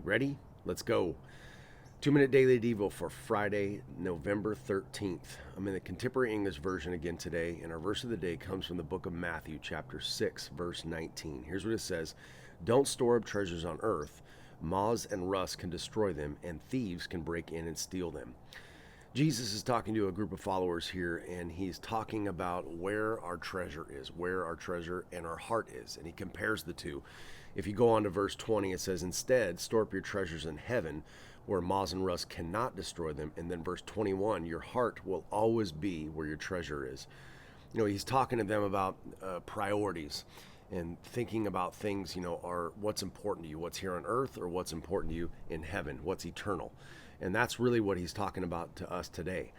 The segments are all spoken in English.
Ready? Let's go. 2-minute daily Devo for Friday, November 13th. I'm in the Contemporary English Version again today, and our verse of the day comes from the book of Matthew, chapter 6, verse 19. Here's what it says. Don't store up treasures on earth. Moths and rust can destroy them, and thieves can break in and steal them. Jesus is talking to a group of followers here, and he's talking about where our treasure is, where our treasure and our heart is, and he compares the two. If you go on to verse 20, it says, instead, store up your treasures in heaven, where moths and rust cannot destroy them. And then verse 21, your heart will always be where your treasure is. You know, he's talking to them about priorities and thinking about things, are what's important to you, what's here on earth or what's important to you in heaven, what's eternal. And that's really what he's talking about to us today.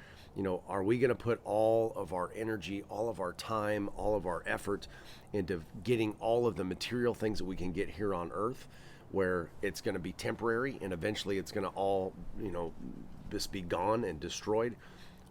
Are we going to put all of our energy, all of our time, all of our effort into getting all of the material things that we can get here on earth, where it's going to be temporary and eventually it's going to all, just be gone and destroyed?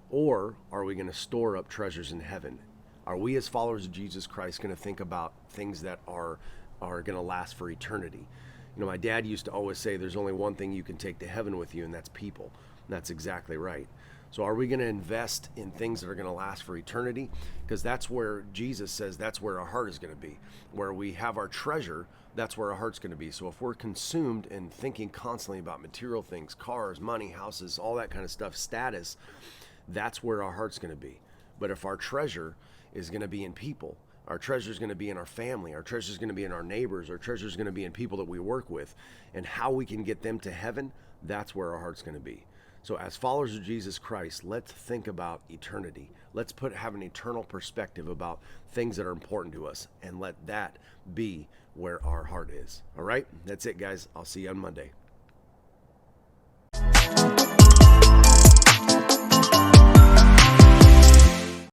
Or are we going to store up treasures in heaven? Are we as followers of Jesus Christ going to think about things that are going to last for eternity? My dad used to always say there's only one thing you can take to heaven with you, and that's people. And that's exactly right. So are we going to invest in things that are going to last for eternity? Because that's where Jesus says that's where our heart is going to be. Where we have our treasure, that's where our heart's going to be. So if we're consumed and thinking constantly about material things, cars, money, houses, all that kind of stuff, status, that's where our heart's going to be. But if our treasure is going to be in people, our treasure is going to be in our family, our treasure is going to be in our neighbors, our treasure is going to be in people that we work with, and how we can get them to heaven, that's where our heart's going to be. So as followers of Jesus Christ, let's think about eternity. Let's have an eternal perspective about things that are important to us, and let that be where our heart is. All right? That's it, guys. I'll see you on Monday.